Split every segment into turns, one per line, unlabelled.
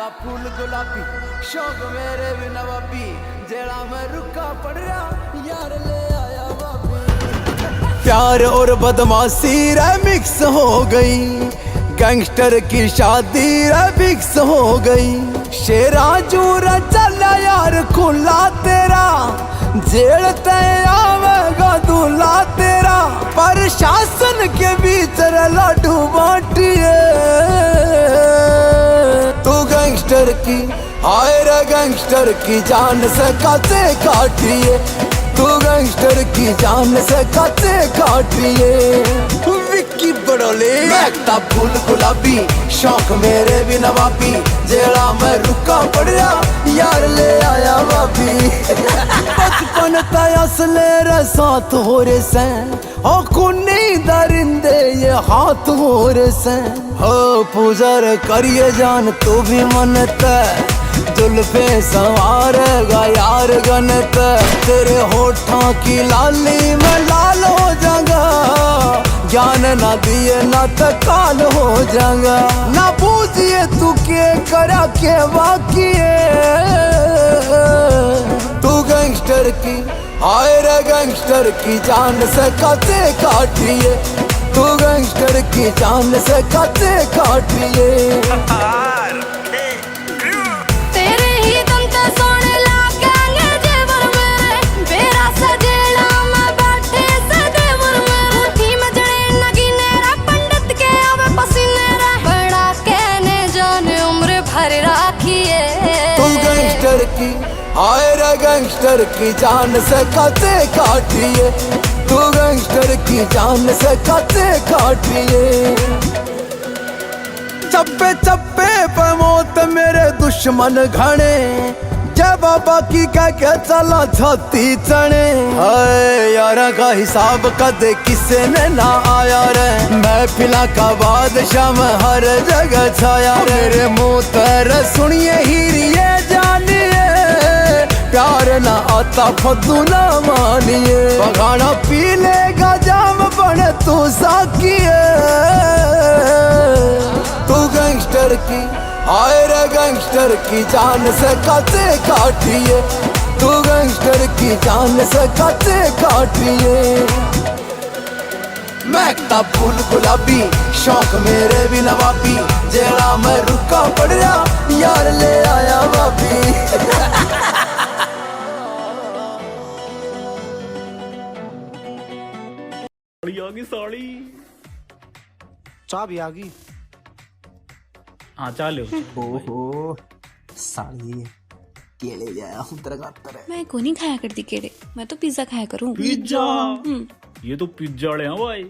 महकता फूल गुलाबी शौक मेरे भी नवाबी जेड़ा मैं रुका पड़ रहा यार ले आया वापी। प्यार और बदमाशी मिक्स हो गई, गैंगस्टर की शादी मिक्स हो गई। शेरा जूरा चला यार खुला तेरा, जेल तय आवेगा दूल्हा तेरा। प्रशासन के बीच लाडू बांटिए तू गैंगस्टर की, हाय रे गैंगस्टर की जान से काटे काटिए, तू गैंगस्टर की जान से काटे काटिए। विक्की बड़ोले महकता फूल गुलाबी शौक मेरे भी नवाबी जेड़ा मैं रुका पड़िया यार ले आया वापी। बचपन तयसले रे साथ हो रे से ओ कुन्नी दरिंदे ये हाथ हो रे से हो पूजर करिए जान तू भी मनता जुल्फे संवारेगा यार गनत। तेरे होठों की लाली में लाल हो जाऊंगा, ज्ञान ना दिए ना तो काल हो जाऊंगा। ना पूछिए तू के करा के बाकी तू गैंगस्टर की, हाय रे गैंगस्टर की जान से काटे काटिए, तू गैंगस्टर की जान से काटे काटिए। हाय रे गैंगस्टर की जान से काटे काटिए, तू गैंगस्टर की जान से काटे काटिए। चप्पे चप्पे पे मौत मेरे दुश्मन घने, जय बाबा की कह के चला छाती चने। हाय यारा का हिसाब कदे किसे ने ना आया रे, महफिला का बादशाह में हर जगह छाया रे। मेरे मुंह तर सुनिए हीरिए जानिए, प्यार ना आता फद्दू ना मानिए। बगाना पी लेगा जाम बने तू साकिए, तू गैंगस्टर की, हाय रे गैंगस्टर की जान से काटे काटिए, तू गैंगस्टर की जान से काटे काटिए। महकता फूल गुलाबी शौक मेरे भी नवाबी जेड़ा मैं रुका पड़ रहा यार ले आया वापी।
आ गई साड़ी,
चाह भी आ गई।
हाँ चाह लो।
ओहो साड़ी केले जाया हूँ तरगातर है।
मैं को नहीं खाया करती केले, मैं तो पिज्जा खाया करूँ।
पिज्जा? ये तो पिज्जा वाले हैं भाई।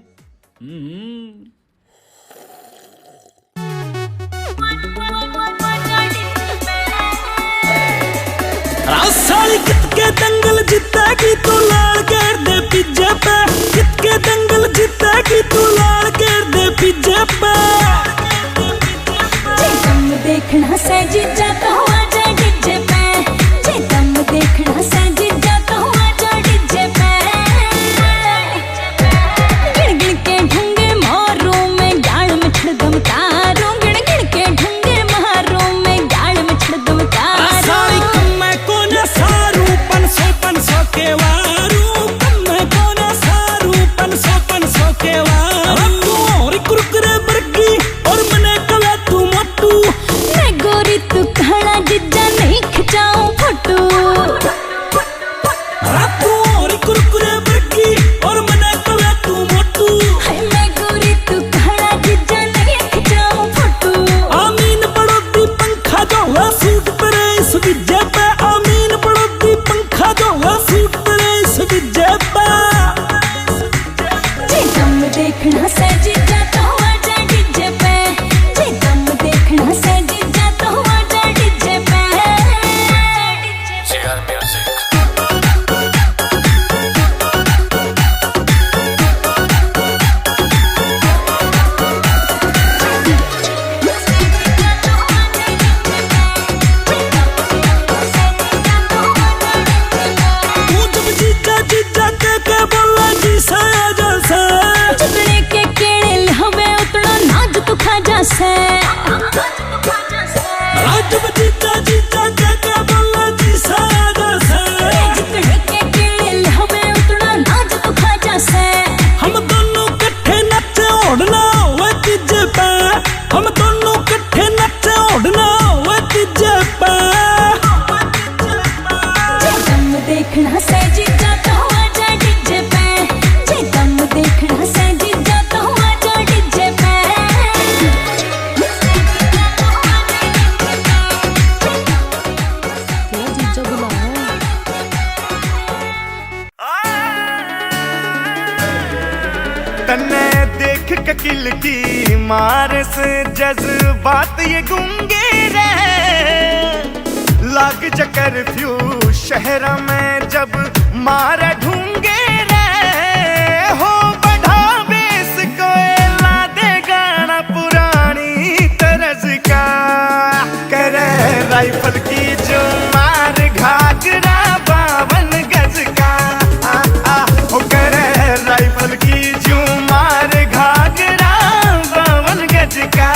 साली कितके दंगल जीतेगी तू लाल कर दे पिज्जे पे, कितके दंगल जीतेगी तू लाल कर दे पिज्जे पे।
जे दम देखना से जीजा तो आजा डीजे पे, जे दम देखना से जीजा तो आजा डीजे पे। गिण गिण के ढंगे मारो मैं गाल में छड़ दम तारो, गिण गिण के ढंगे मारो मैं गाल में छड़ दम तारो।
के वारू मैं कोना सारू 500 के वारू और कुरकुरे बर्गी और मने कवे तू मोटू।
मैं गोरी तू खड़ा जिज्जा नहीं खिंचाऊं फोटो,
रातू और कुरकुरे बर्गी और मने कवे तू मोटू।
मैं गोरी तू खड़ा जिज्जा नहीं खिंचाऊं फोटो।
आमीन पड़ोती पंखा जो है सूट परे इस विजय पे, आमीन पड़ोती पंखा जो है सूट परे इस विजय पे।
जे दम देखना से जीजा तो आजा डीजे पे, जे दम देखना से जीजा तो आजा
तुम्हारे से जज्बात ये गूंगे रहे, लाग चक्कर फ्यू शहर में जब मारा ढूंगे रहे, हो बढ़ा बेस कोई ला दे गाना पुरानी तरज का, करे राइफल की जो मार घाघरा 52 गज का, हो करे राइफल की जो मार घाघरा 52 गज का।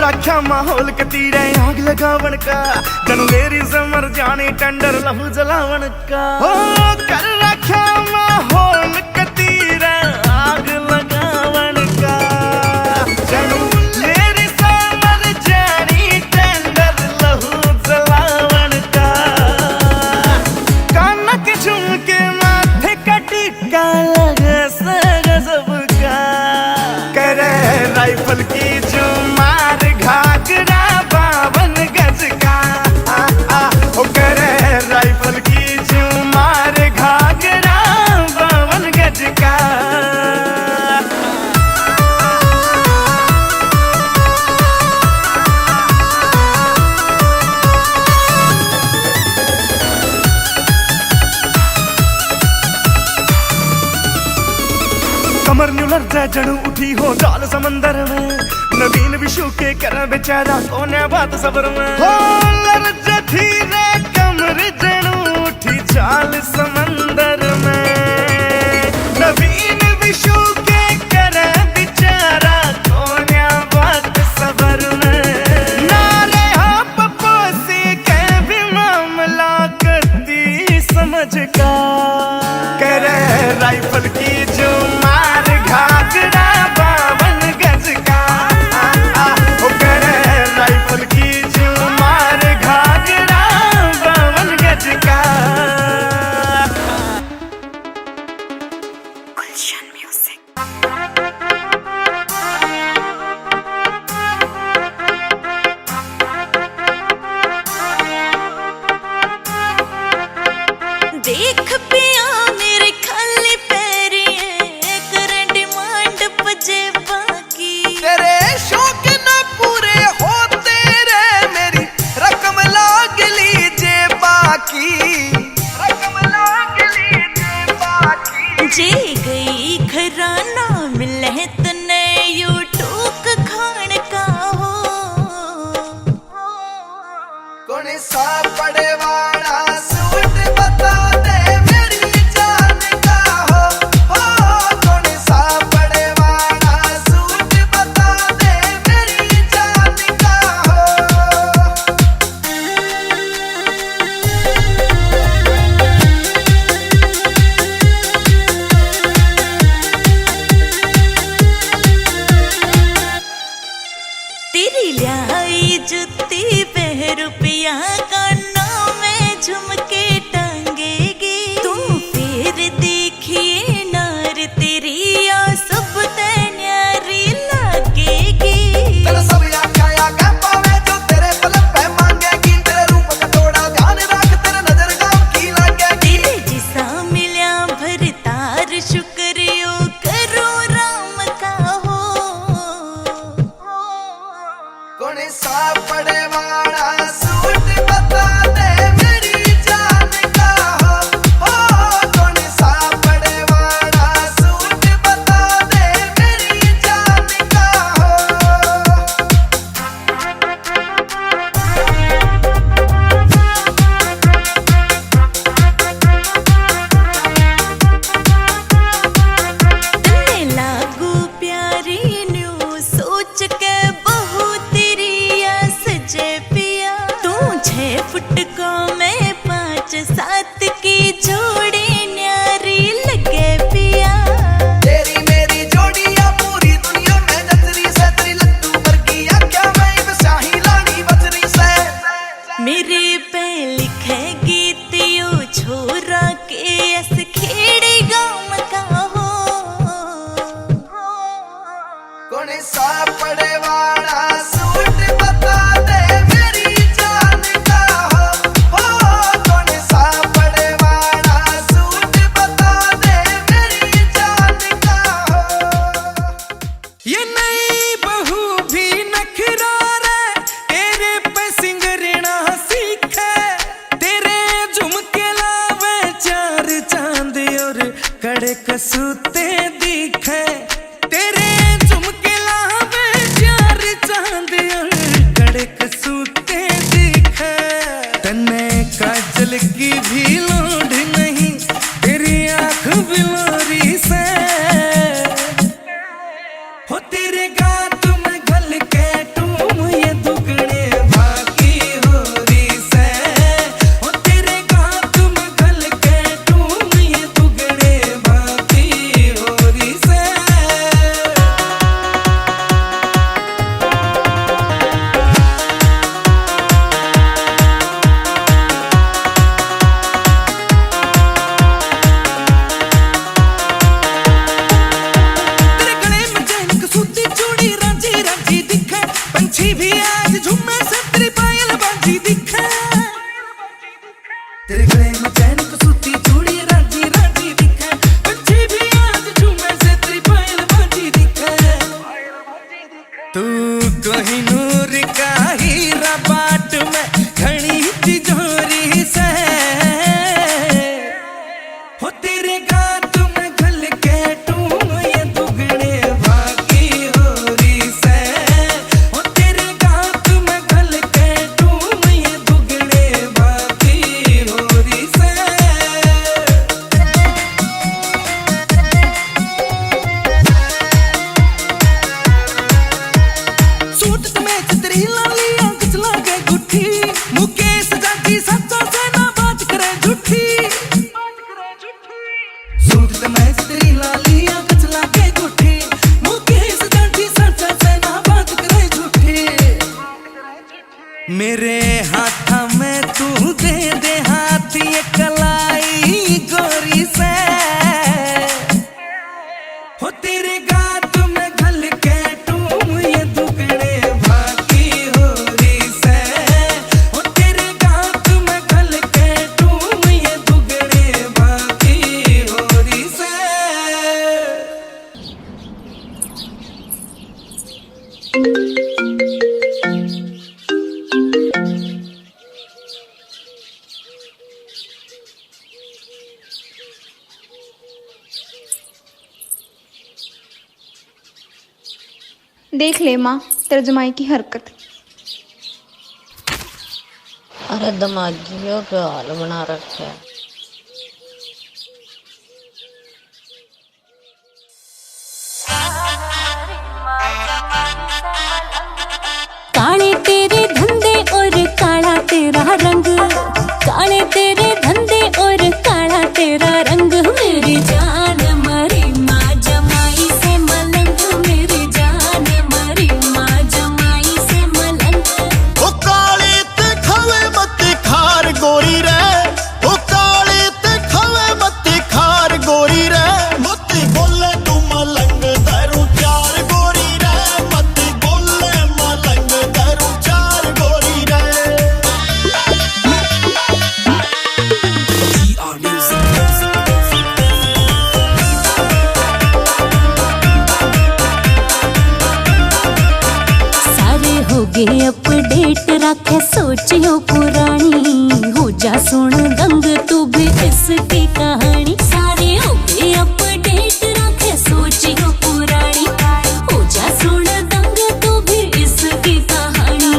रखा माहौल के तीरे आग लगावन का, जनु लेरी से मर जाने टेंडर लहू जलावन का, हो कर रखा माहौल के तीरे आग लगावन का, जनु लेरी से मर जाने टेंडर लहू जलावन का, काना के झुमके माथे का टिक्का लगे से गजब का, करे राइफल की जो मार घाघरा 52 गज का, हो करे राइफल की जो मार घाघरा 52 गज का। कमर न्यूलर जाए जड़ू उठी हो जाल समंदर में, नवीन विशु के कर बेचारा कोने बात सबर में, हो लर्ज थी रे कमर जड़ू उठी जाल समंदर में, नवीन विशु के कर बेचारा कोने बात सबर में, नारे आप पोसी के भी मामला करती समझ का, करे राइफल की जो मार घाघरा 52 गज का, हो करे राइफल की जो मार घाघरा 52 गज का।
देख पिया मेरे खाली पैरी कर डिमांड पजे बाकी,
तेरे शौक न पूरे होते रे मेरी रकम लाग लीजे बाकी, रकम लाग लीजे बाकी,
जे गई घराना मिले तने यूट्यूब खान का हो,
कौन सा पड़े वाला सूट बता दे मेरी जान का हो, कौन सा पड़े वाला सूट बता दे मेरी जान का हो।
तेरी लाई जुत्ती पे रुपया कानों में झुमके टांगेगी, तुम फिर देखिए नार तेरी आ सब न्यारी लगेगी,
तेरा सब आख्या कह पावे जो तेरे पलक पे मांगेगी, तेरे रूप का थोड़ा ध्यान रख तेरे नजर गाँव की लगेगी,
तेरे जिसा मिल्या भरतार शुक्रियो करो राम का हो,
कौन सा पड़े वाला सूट बता दे मेरी जान का हो, कौन सा पड़े वाला सूट बता दे मेरी जान का हो।
तन्ने लागू प्यारी न्यू सोच के बहु तेरी आ सजे
की भी लोड नहीं तेरी आंख बिलोरी से हो तेरे गात में गल के तुम ये दुगने बाकी हो रही से हो तेरे गात में गल के तुम ये दुगने बाकी हो रही से तेरे गले में चैन सूती चूड़ी रांझी रांझी दिखे पंछी भी आज झूमे से तेरी पायल बाजी दिखे तेरे गले में चैन सूती चूड़ी रांझी रांझी दिखे पंछी भी आज झूमे से तेरी पायल बाजी दिखे तू कोहिनूर का हीरा बाट में घड़ी तिजोरी से हो तेरे गात में गल के तुम ये दुगने बाकी हो रही से हो तेरे गात में गल के तुम ये दुगने बाकी हो रही से सूट में तेरी लाली आंख चला के गुठी मुकेश जाती सच्चा से ना बात करे झूठी सूट में तेरी लाली आंख चला के गुठी मुकेश जाती सच्चा से ना बात करे झूठी मेरे हाथ में तू दे दे हाथ ये कलाई गोरी से हो तेरे गात में गल के तुम ये दुगने बाकी हो रही से हो तेरे गात में गल के तुम ये दुगने बाकी हो रही से
देख ले माँ तेरे जमाई की हरकत।
अरे दमागियों का हाल बना रखा है।
काले तेरे धंधे और काला तेरा रंग, काले तेरे धंधे और काला तेरा रंग। मेरी जान मरी माँ जमाई से मलंग, मेरी जान मरी माँ जमाई से मलंग।
ओ काले ते खवे मत खार गोरी रे, ओ काले ते खवे मत खार गोरी रे। मत बोले तू मलंग दरू चार गोरी रे, मत बोले मलंग दरू चार गोरी रे।
सारे हो गए अपडेट रखे सोचियो पुरानी, हो जा सुन दंग तू भी इसकी कहानी। सारे हो गए अपडेट रखे सोचियो पुरानी, हो जा सुन दंग तू भी इसकी कहानी।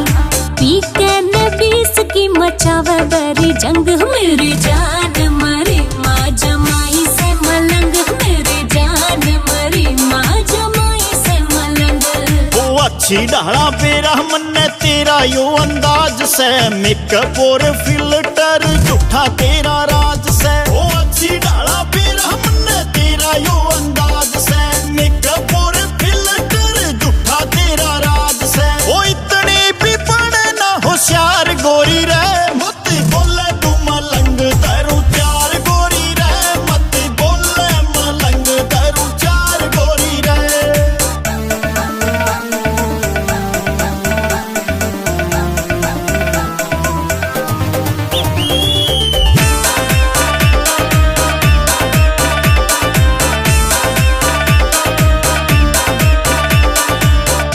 पी के ने 20 की मचावे बरी जंग, मेरी जान मरी माँ जमाई से मलंग, मेरी जान मरी माँ जमाई से मलंग।
ओ अच्छी डाला बेरा मन्ने तेरा यो अंदाज से, मेकअप और फिल्टर झूठा तेरा राज से। ओ अच्छी डाला बेरा मन्ने तेरा यो अंदाज से, मेकअप और फिल्टर झूठा तेरा राज से। ओ इतनी भी पड़े ना होशियार गोरी रे, मत बोले तू मलंग दरू चार गोरी रे, मत बोले मलंग दरू चार गोरी रे।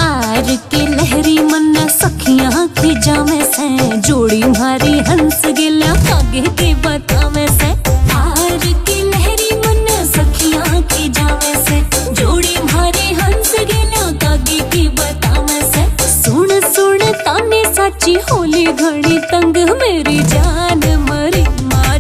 आर की लहरी मन्ना सखियां की जामे से, जोड़ी मारी हंस गिला आगे के बता में से। आर की लहरी मन्ना सखियां की जामे से, जोड़ी मारी हंस गिला आगे की बता में से। सुन सुन ताने साची होली घड़ी तंग, मेरी जान मरी माँ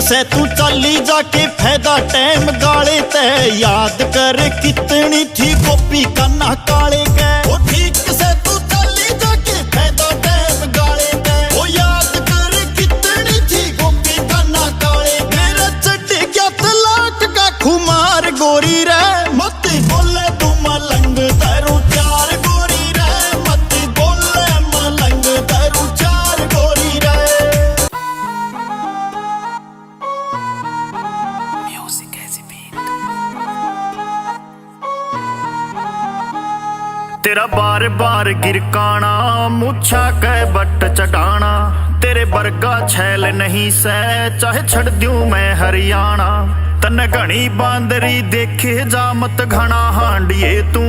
से तू चली जाके फायदा टाइम गाले ते याद कर कितनी थी गोपी कान्हा काले के ओ ठीक से तू चली जाके फायदा टाइम गाले ते ओ याद कर कितनी थी गोपी कान्हा काले मेरा चढ़ गया तलाक का खुमार गोरी रे मत बोले तू मलंग तेरू चार गोरी रे मत बोले मलंग तेरू चार गोरी रे
तेरा बार बार गिरकाना मुच्छा कह बट चढ़ाना तेरे बरगा छैल नहीं सह चाहे छड़ दूं मैं हरियाणा तन घनी बांदरी देखे जा मत घना हांडिए तू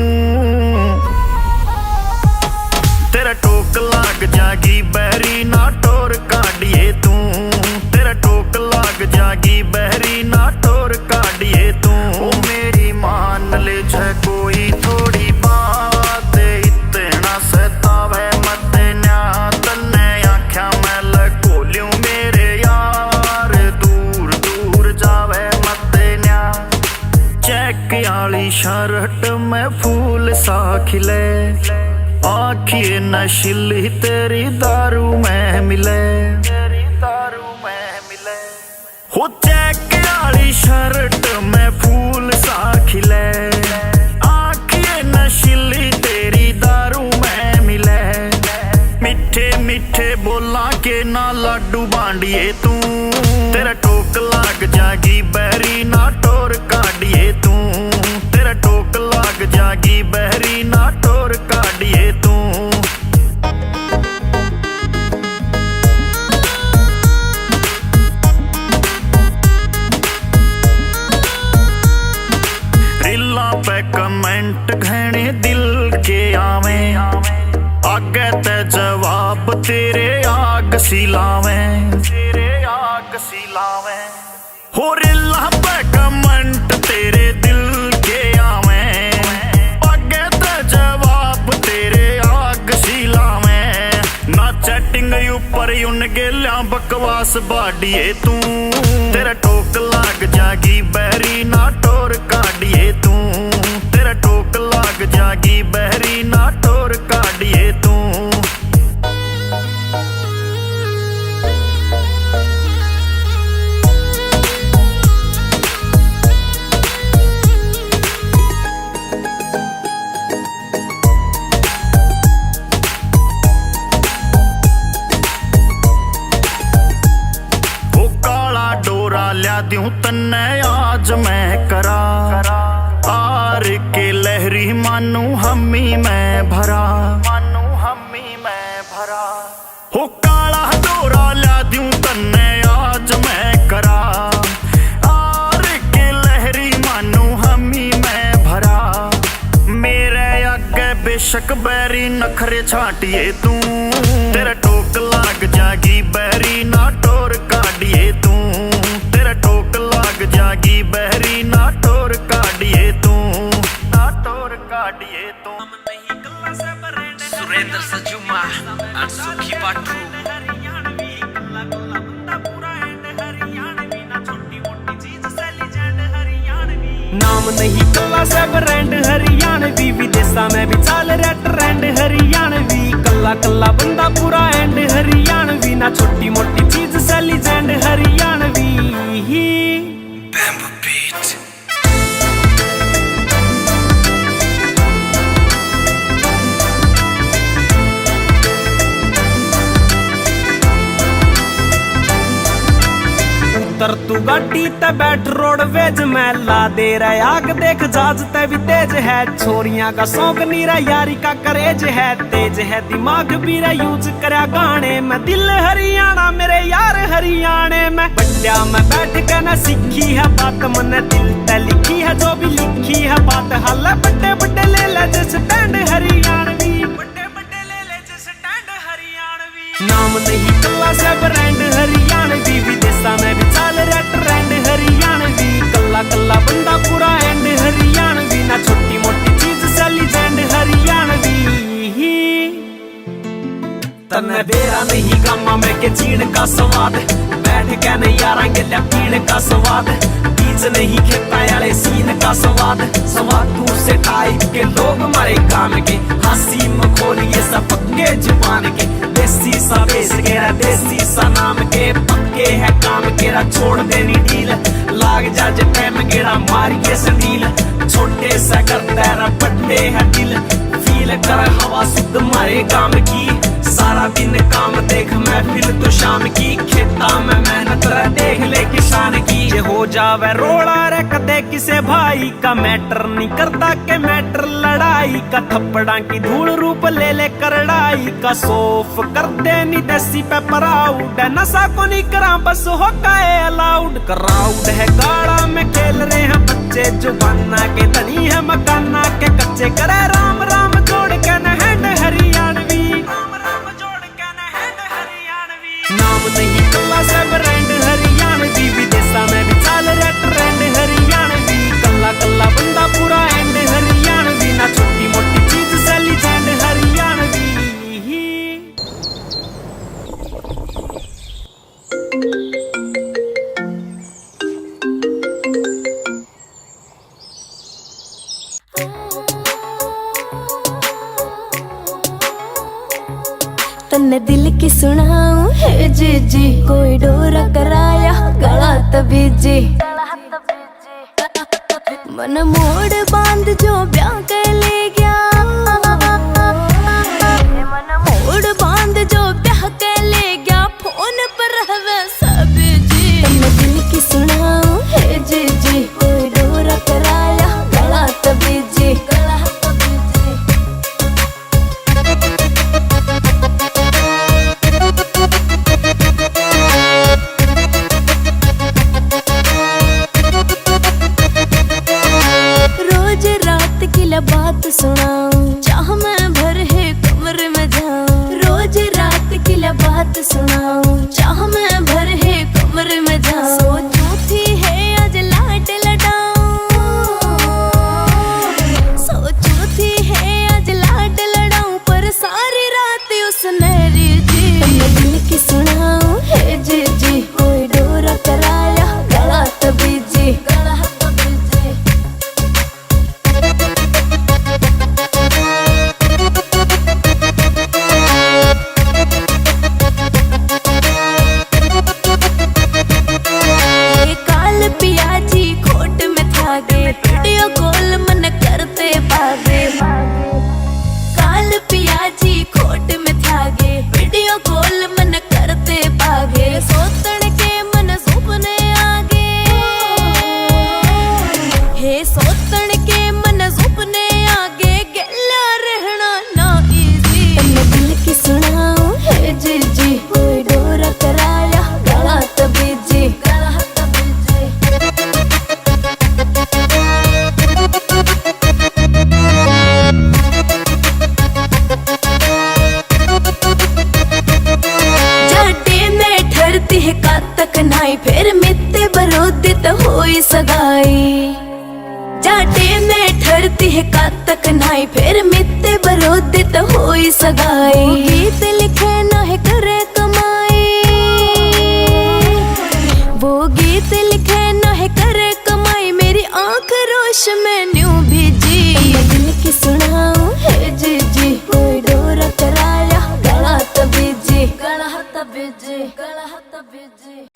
तेरा टोक लाग जागी बहरी ना टोर काटिए तू तेरा टोक लाग जागी बहरी ना टोर काटिए तू ओ मेरी मान ले छ कोई थोड़ी बात इतना सतावे मत न्या तन्ने आख्या मैं लकोलियों मेरे यार दूर दूर जावे मत न्या चेक आली शर्ट में फूल सा खिले आखिए नशीली तेरी दारू में मिले तेरी दारू में मिले हो चेक आली शर्ट में फूल सा खिले आखिए नशीली तेरी दारू में मिले मिठे मिठे बोला के ना लाडू बांडिए तू तेरा टोक लाग जागी बहरी ना टोर काटिए तू तेरा टोक लाग जागी बहरी ना टोर काटिए तू रिला पे कमेंट घने दिल के आवे आगे ते जवाब तेरे आग सिलावे तेरे आग सिलावे हो रिला पे कमेंट तेरे दिल के आवे आगे ते जवाब तेरे आग सिलावे ना चैटिंग ऊपर उन गेलिया बकवास बाडिए तू तेरा टोक लाग जागी बहरी ना टोर काटिए तू तेरा टोक लाग जागी बहरी ना टोर काटिए तू ल्या दूं तन्ने आज मैं करा आर के लहरी मानू हमी मैं भरा मानू हमी मैं भरा हो काला डोरा ल्या दूं तन्ने आज मैं करा आर के लहरी मानू हमी मैं भरा मेरे आगे बेशक बैरी नखरे छाटिए तू तेरा टोक लाग जागी बैरी ना टोर काटिए तू तेरा टोक लाग जागी बहरी ना टोर काटिए तू ना टोर काटिए तू
सुरेंद्र सजुमा और सुखी पाटू नाम नहीं कल्ला से ब्रांड हरियाणवी विदेशा में भी चाल रहा ट्रेंड हरियाणवी कल्ला कल्ला बंदा पूरा एंड हरियाणवी ना छोटी मोटी चीज से लीजेंड हरियाणवी Bamboo Beat उतर तू गाड़ी ते बैठ रोडवेज में ला दे रहा आग देख जाज ते भी तेज है छोरियां का शौक नीरा यारी का करेज है तेज है दिमाग भी रा यूज करा गाने में दिल हरियाणा मेरे यार हरियाणे में बंडिया में बैठ के न सीखी है बात मन दिल ते लिखी है जो भी लिखी है बात हाल बड़े बड़े ले ले जिस स्टैंड हरियाणवी बड़े बड़े ले ले जिस स्टैंड हरियाणवी नाम नहीं कल्ला से ब्रांड हरियाणवी विदेशा में भी चाल रहा ट्रेंड हरियाणवी कल्ला कल्ला बंदा पूरा एंड हरियाणवी ना छोटी मोटी चीज से लीजेंड हरियाणवी तन्ने बेरा नहीं गामा में के चीन का स्वाद, बैठ के नहीं यारा गिल्या पीण का स्वाद, बीच नहीं खेता यारे सीन का स्वाद, स्वाद दूर से टाइप के लोग मारे काम के, हंसी मखोल ये सब पक्के जुबान के, देसी सा बेस केरा देसी सा नाम के, पक्के है काम केरा छोड़ देनी डील, लाग जा जे टाइम गेड़ा मारिए संडील, छोटे सा करता है बड्डे है दिल, फील कर हवा शुद्ध मारे काम की, सारा दिन काम देख महफिल तो शाम की, खेता में मेहनत रह देख ले किसान की, ये हो जावे रोड़ा रे कदे किसे भाई का, मैटर नहीं करता के मैटर लड़ाई का, थप्पड़ा की धूल रूप ले ले करड़ाई का, सोफ कर देनी देसी पे प्राउड, नशा को नहीं करा बस हो काए अलाउड, क्राउड है गाड़ा में खेल रहे हैं बच्चे, जो बनना के धनी है मकाना के कच्चे, करे राम राम जोड़ के न हैंड हरियाणवी, राम राम जोड़ के न हैंड हरियाणवी, नाम नहीं कल्ला से ब्रांड हरियाणवी, विदेशा में भी चाल रहा ट्रेंड हरियाणवी, कल्ला कल्ला बंदा पूरा एंड हरियाणवी, ना छोटी मोटी चीज से लीजेंड हरियाणवी।
तन्ने दिल की सुनाऊं है जी जी, कोई डोरा कराया गला तबीजी, मन मोड़ बांध जो ब्याह के ले गया, मन मोड़ बांध जो ब्याह के ले गया, फोन पर रहवे सब जी, तन्ने दिल की सुनाऊं है जी जी, कोई डोरा कराया गला तबीजी, बात सुनाऊं चाह मैं भर है कमरे में जाऊं, रोज रात की बात सुनाऊं चाह मैं भर है कमरे में जाऊं, सोचू थी है आज लाड लड़ाऊं, सोचू थी है आज लाड लड़ाऊं, पर सारी रात उसने रीजी, दिल की सुनाऊं है जी जी, कोई डोरा कराया गला तबीजी, वीडियो कॉल मन करते भागे, काल पिया जी खोट में थागे, वीडियो कॉल मन करते भागे, सोतन के मन सुपने आगे, हे सोतन के मन सुपने आगे, गला रहना ना इजी, तन्ने दिल की सुनाऊं है जी जी, कोई डोरा कराया गला तबीजी, का तक नाई फिर मित्ते बरोधी तो होई सगाई, जाटे में ठरती है का तक नाई फिर मित्ते बरोधी तो होई सगाई, गीत लिखे ना है करे कमाई, वो गीत लिखे ना है करे कमाई, मेरी आंख रोश में न्यू भीजी, दिल की सुनाऊं है जी जी, कोई डोरा कराया गला तबीजी, गला तबीजी, गला तबीजी।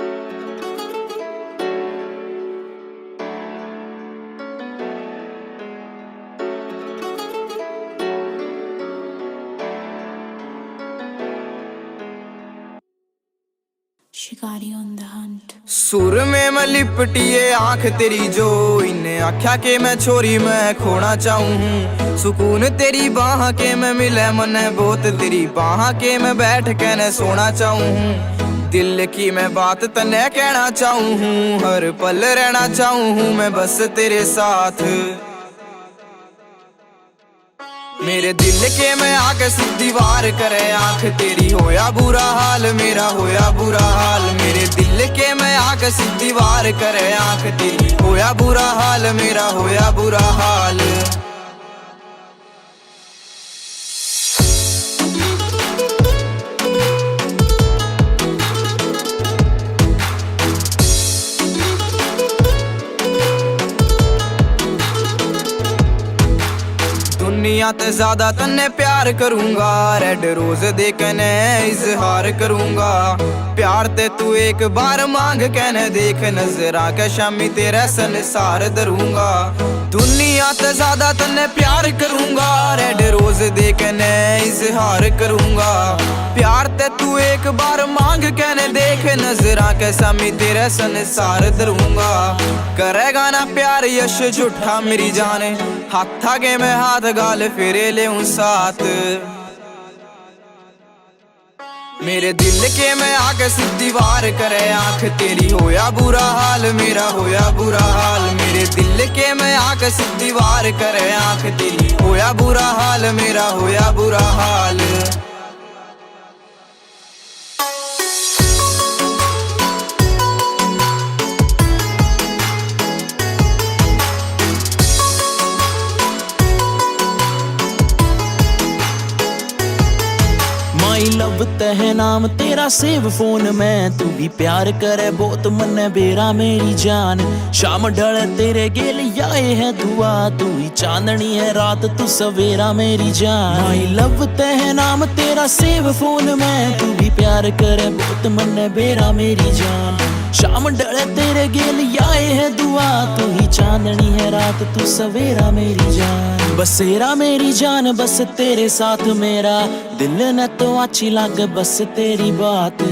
शिकारी ऑन द हंट,
सुर में मैं लिपटिए आंख तेरी जो, इन्हें आख्या के मैं छोरी मैं खोना चाहूँ हूँ, सुकून तेरी बाह के मैं मिले मन बहुत, तेरी बाह के मैं बैठ के न सोना चाहूँ हूँ, दिल की मैं बात तने कहना चाहूँ हूँ, हर पल रहना चाहूँ हूँ मैं बस तेरे साथ, मेरे दिल के मैं आके सीधी वार करे आंख तेरी, होया बुरा हाल मेरा होया बुरा हाल, मेरे दिल के मैं आके सीधी वार करे आंख तेरी, होया बुरा हाल मेरा होया बुरा हाल। दुनिया ते ज्यादा तन्ने प्यार करूंगा, रेड रोज देखने इजहार करूंगा। प्यार ते तू एक बार मांग कहने देख, नजरा के शामी तेरा संसार धरूंगा। दुनिया ते ज्यादा तन्ने प्यार करूंगा, रेड रोज देखने इजहार करूंगा। प्यार ते तू एक बार मांग कहने देख, नजरा के सामी तेरा संसार धरूंगा। करेगा ना प्यार यश झूठा मेरी जाने, हाथ आगे में हाथ गाल फेरे ले साथ। मेरे दिल के में आके सीधी वार करे आंख तेरी, होया बुरा हाल मेरा होया बुरा हाल। मेरे दिल के में आके सीधी वार करे आंख तेरी, होया बुरा हाल मेरा होया बुरा हाल।
माई लव तह नाम तेरा सेव फोन में, तू भी प्यार करे बहुत मन बेरा मेरी जान। शाम ढल तेरे गेल आए है दुआ, तू ही चांदनी है रात तू सवेरा मेरी जान। माई लव तह नाम तेरा सेव फोन में, तू भी प्यार करे बहुत मन बेरा मेरी जान। शाम ढल तेरे गेल आए है दुआ, तू ही चांदनी है रात तू सवेरा मेरी जान। बसेरा मेरी जान बस तेरे साथ मेरा, दिल न तो अच्छी लग बस तेरी बात।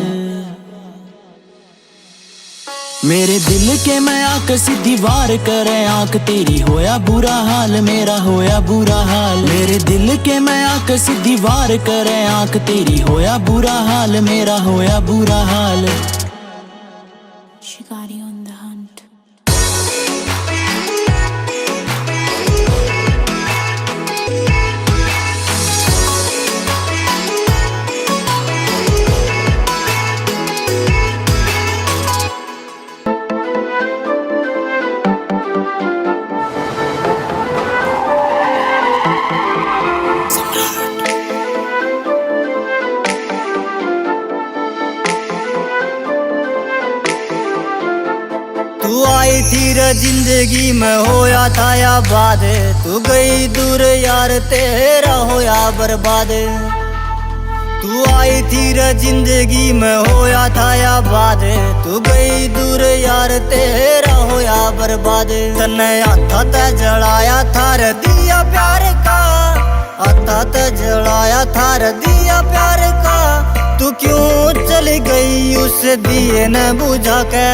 मेरे दिल के मैं आकर सीधी वार करे आंख तेरी, होया बुरा हाल मेरा होया बुरा हाल। मेरे दिल के मैं आकर सीधी वार करे आंख तेरी, होया बुरा हाल मेरा होया बुरा हाल।
Shikari on the hunt.
तू आई थी रे जिंदगी में होया था या बाद, तू गई दूर यार तेरा होया बर्बाद। तू आई थी रे जिंदगी में होया था या बाद, तू गई दूर यार तेरा होया बर्बाद। तन्ने हाथा ते जलाया था रे दिया प्यार का, हाथा ते जलाया था रे दिया प्यार का। तू क्यों चली गई उस दिए न बुझा के,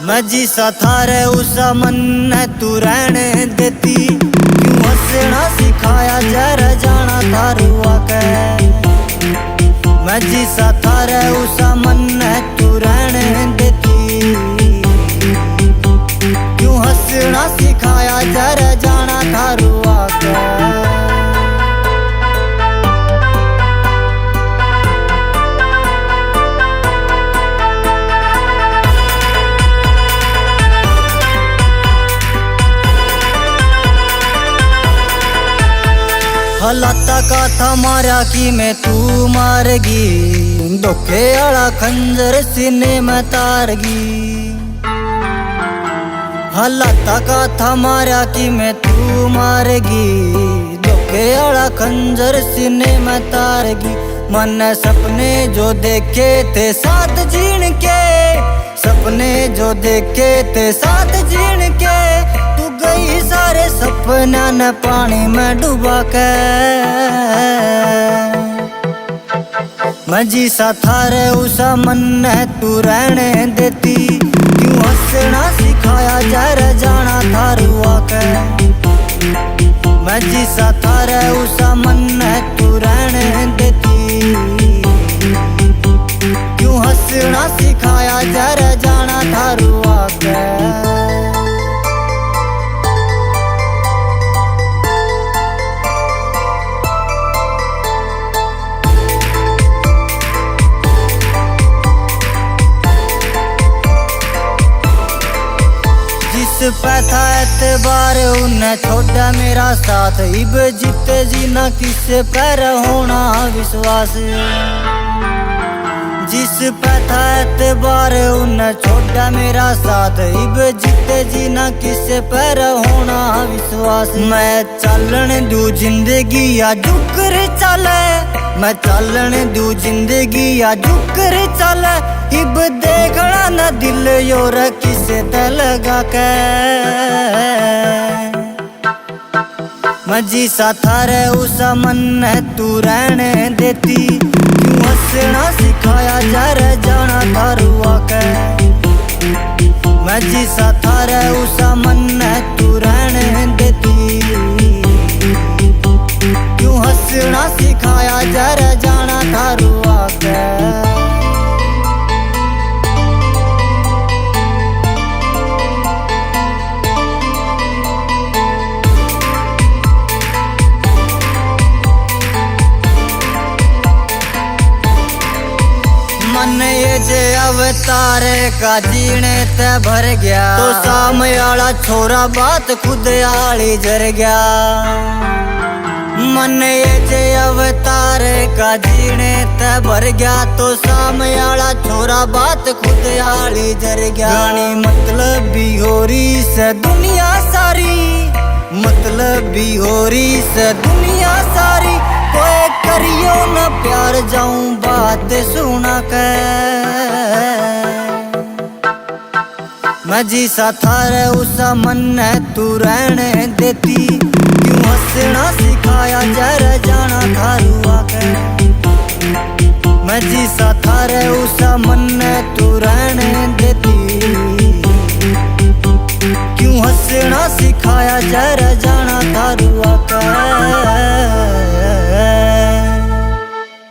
मैं जिसा था रे उसा मन न तू रहने देती। क्यों हंसना सिखाया जरा जाना था रुआ के, मैं जिसा था रे उसा मन न तू रहने देती। क्यों हंसना सिखाया जरा जाना था रुआ के। हलाता का था मारा कि मैं तू मारगी, धोखे आला खंजर सीने में तारगी। हलाता का था मारा कि मैं तू मारगी, धोखे आला खंजर सीने में तारगी। मन सपने जो देखे थे साथ जीण के, सपने जो देखे थे साथ जीण के। तू गई सारे सपना न पानी में डुबा के, मैं जिसा था रे उसा मन है तू रहने देती। क्यों हंसना सिखाया जरा जाना था रुआ के, मैं जिसा था रे उसा मन है तू रहने देती। क्यों हंसना सिखाया जरा जाना था रुआ के। पे था एतबार उन्हें छोड़ा मेरा साथ, इब जीते जी ना किसे पर होना विश्वास। जिस पे था एतबार उन्हें छोड़ा मेरा साथ, इब जीते जीना किसे पर होना विश्वास। मैं चलन दू जिंदगी या जुकर चले, मैं चलन दू जिंदगी या जुकर चले, इब देखना न दिल योर किसे ते लगा के। मैं जिसा थारे उसा मन है तू रहने देती, क्यों हंसना सिखाया जरे जाना थारू आके। मैं जिसा थारे उसा मन है तू रहने देती, क्यों हंसना सिखाया जरे जाना थारू आके। मन ये जे अवतार का जीने ते भर गया, तो सामने आला छोरा बात खुद आली जर गया। मन ये जे अवतार का जीने ते भर गया, तो सामने आला छोरा बात खुद आली जर गया। गानी मतलब भी हो रही से दुनिया सारी, मतलब भी हो रही से दुनिया सारी। कोई करियो न प्यार जाऊं बात सुना के। मैं जिसा थारे उसा मन है तू रहने देती, क्यों हंसना सिखाया जरा जाना थारू आके। मैं जिसा थारे उसा मन है तू रहने देती, क्यों हंसना सिखाया जरा